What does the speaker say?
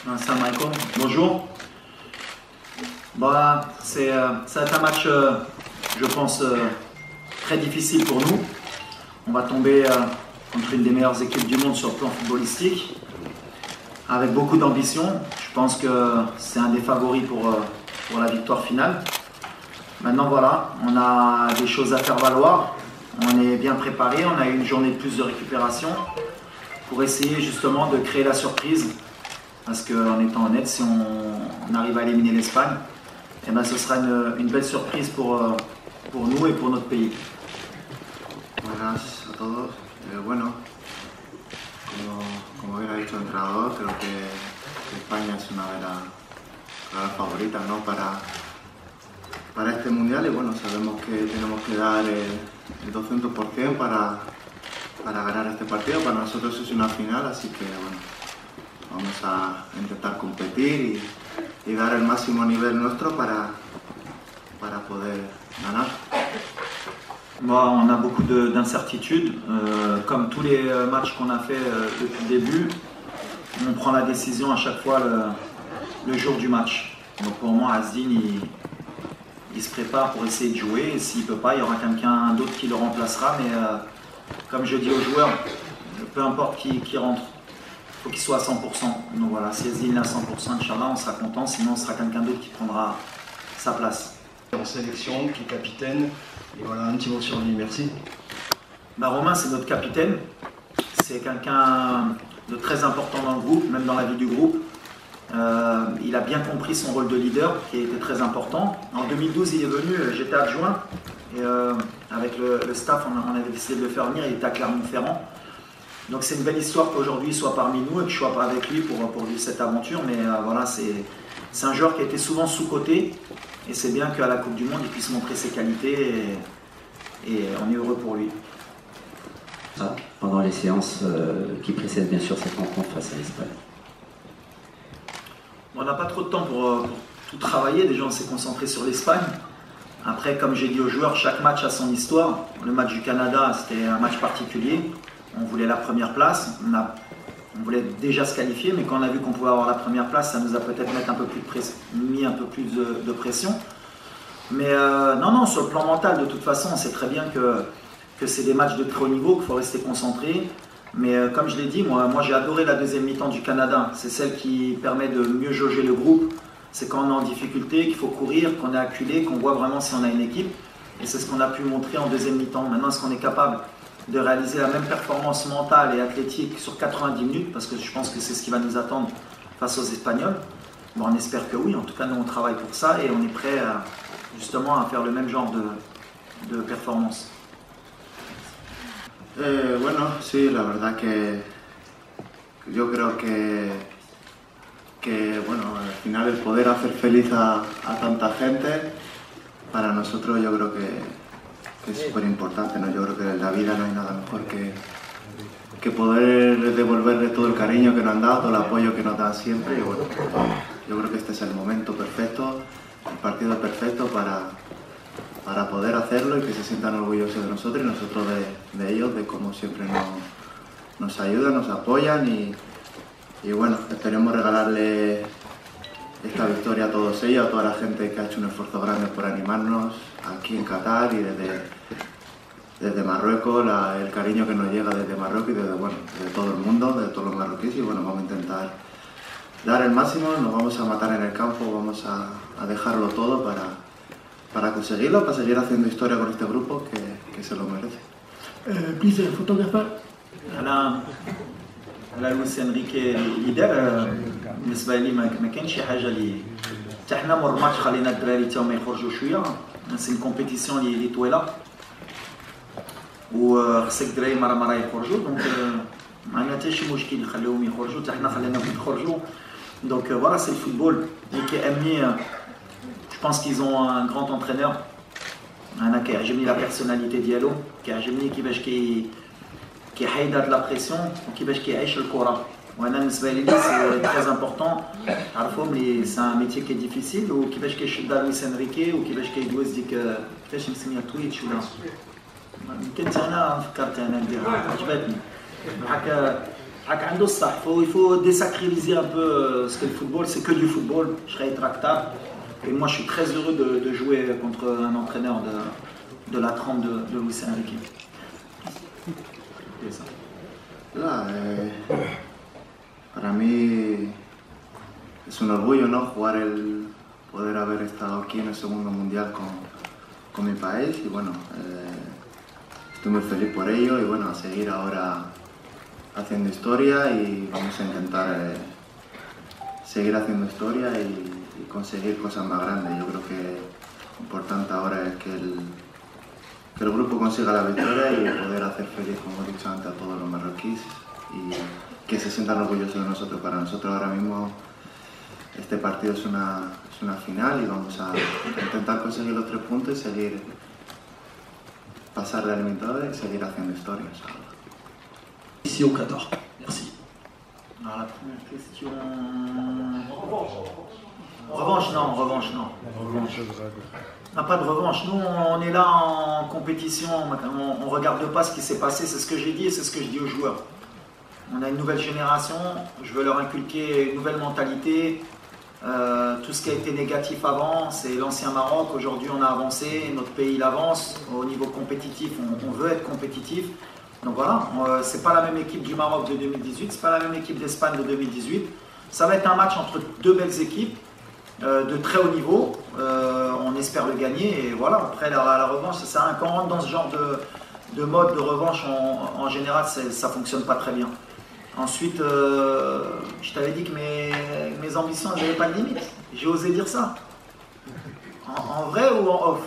Assalamu alaikum. Bonjour. Bah, ça va être un match, je pense, très difficile pour nous. On va tomber contre une des meilleures équipes du monde sur le plan footballistique, avec beaucoup d'ambition. Je pense que c'est un des favoris pour la victoire finale. Maintenant, voilà, on a des choses à faire valoir. On est bien préparé. On a eu une journée de plus de récupération pour essayer justement de créer la surprise. Parce qu'en étant honnête, si on arrive à éliminer l'Espagne, eh ben, ce sera une belle surprise pour nous et pour notre pays. Buenas a todos. Bueno, como bien ha dicho el entrenador, creo que España es una de las favoritas, ¿no? para este mundial, y bueno, sabemos que tenemos que dar el 200% para ganar este partido. Para nosotros es una final, así que bueno, vamos a intentar competir y dar el máximo nivel nuestro para poder ganar. Bon, on a beaucoup d'incertitudes. Comme tous les matchs qu'on a fait depuis le début, on prend la décision à chaque fois le jour du match. Donc pour moi, Azdin, il se prépare pour essayer de jouer. Et s'il ne peut pas, il y aura quelqu'un d'autre qui le remplacera. Mais comme je dis aux joueurs, peu importe qui rentre, il faut qu'il soit à 100%. Donc voilà, si Azdin est à 100%, Inch'Allah, on sera content. Sinon, ce sera quelqu'un d'autre qui prendra sa place. En sélection, qui est capitaine. Et voilà, un petit mot sur lui, merci. Bah, Romain, c'est notre capitaine. C'est quelqu'un de très important dans le groupe, même dans la vie du groupe. Il a bien compris son rôle de leader, qui était très important. En 2012, il est venu, j'étais adjoint. Et avec le staff, on avait décidé de le faire venir. Il était à Clermont-Ferrand. Donc c'est une belle histoire qu'aujourd'hui il soit parmi nous et que je sois avec lui pour vivre cette aventure. Mais voilà, c'est un joueur qui a été souvent sous-coté. Et c'est bien qu'à la Coupe du Monde, il puisse montrer ses qualités et on est heureux pour lui. Pendant les séances qui précèdent bien sûr cette rencontre face à l'Espagne. On n'a pas trop de temps pour tout travailler. Déjà, on s'est concentré sur l'Espagne. Après, comme j'ai dit aux joueurs, chaque match a son histoire. Le match du Canada, c'était un match particulier. On voulait la première place. On voulait déjà se qualifier, mais quand on a vu qu'on pouvait avoir la première place, ça nous a peut-être mis un peu plus de pression. Mais non, sur le plan mental, de toute façon, on sait très bien que c'est des matchs de très haut niveau, qu'il faut rester concentré. Mais comme je l'ai dit, moi j'ai adoré la deuxième mi-temps du Canada. C'est celle qui permet de mieux jauger le groupe. C'est quand on est en difficulté, qu'il faut courir, qu'on est acculé, qu'on voit vraiment si on a une équipe. Et c'est ce qu'on a pu montrer en deuxième mi-temps. Maintenant, est-ce qu'on est capable de réaliser la même performance mentale et athlétique sur 90 minutes, parce que je pense que c'est ce qui va nous attendre face aux Espagnols. Bon, on espère que oui, en tout cas nous on travaille pour ça et on est prêt justement à faire le même genre de performance. Bueno, sí, la verdad que yo creo que bueno, al final el poder hacer feliz a tanta gente, para nosotros yo creo que es súper importante, ¿no? Yo creo que en la vida no hay nada mejor que poder devolverle todo el cariño que nos han dado, todo el apoyo que nos dan siempre. Y bueno, yo creo que este es el momento perfecto, el partido perfecto para poder hacerlo y que se sientan orgullosos de nosotros y nosotros de ellos, de cómo siempre nos ayudan, nos apoyan y bueno, esperemos regalarle esta victoria a todos ellos, a toda la gente que ha hecho un esfuerzo grande por animarnos aquí en Qatar y desde Marruecos, el cariño que nos llega desde Marruecos y de todo el mundo, de todos los marroquíes. Y bueno, vamos a intentar dar el máximo, nos vamos a matar en el campo, vamos a dejarlo todo para conseguirlo, para seguir haciendo historia con este grupo que se lo merece. Please, photographer. على لويس انريكي اللي دار بالنسبه لي ما كانش شي حاجه اللي حتى حنا مور الماتش خلينا الدراري حتى هما يخرجوا شويه. سي كومبيتيسيون اللي طويله وخصك الدراري مره يخرجوا. دونك ما عندنا حتى شي مشكل نخليهم يخرجوا حتى حنا خليناهم يخرجوا. دونك فوالا سي الفوتبول اللي كيامني. جو بونس كيز اون ان غراند انترينور. انا كيعجبني لا بيرسوناليتي ديالو, كيعجبني كيفاش كيحيد هاد لا بريسيون وكيفاش كيعيش الكره. وانا بالنسبه لي سي تري امبورطون عرفوا بلي سي ان ميتي كي ديفيسيل وكيفاش كيشد لويس انريكي وكيفاش كيدوز ديك كيفاش مسميها تويتش ولا كنت انا فكرت انا نديرها عجبتني. هكا Il faut désacraliser un peu ce qu'est le football, c'est que du football, je serais rétractable. Et moi je suis très heureux de jouer contre un entraîneur de la trempe de Luis Enrique. Para mí es un orgullo, ¿no? Poder haber estado aquí en el segundo mundial con mi país y bueno, estoy muy feliz por ello y bueno, a seguir ahora haciendo historia y vamos a intentar seguir haciendo historia y conseguir cosas más grandes. Yo creo que lo importante ahora es que el grupo consiga la victoria y poder hacer feliz, como he dicho antes, a todos los marroquíes y que se sientan orgullosos de nosotros. Para nosotros ahora mismo este partido es una final y vamos a intentar conseguir los 3 puntos y seguir pasar la eliminatoria y seguir haciendo historia. Ici au Qatar. Merci. Alors, la première question. Revanche, non. Revanche. Pas de revanche. Nous, on est là en compétition. On ne regarde pas ce qui s'est passé. C'est ce que j'ai dit et c'est ce que je dis aux joueurs. On a une nouvelle génération. Je veux leur inculquer une nouvelle mentalité. Tout ce qui a été négatif avant, c'est l'ancien Maroc. Aujourd'hui, on a avancé. Notre pays, il avance. Au niveau compétitif, on veut être compétitif. Donc voilà, c'est pas la même équipe du Maroc de 2018, c'est pas la même équipe d'Espagne de 2018. Ça va être un match entre 2 belles équipes de très haut niveau. On espère le gagner et voilà. Après la revanche, ça sert à rien. Quand on rentre dans ce genre de mode de revanche, en général, ça fonctionne pas très bien. Ensuite, je t'avais dit que mes ambitions n'avaient pas de limite. J'ai osé dire ça. En vrai ou en off?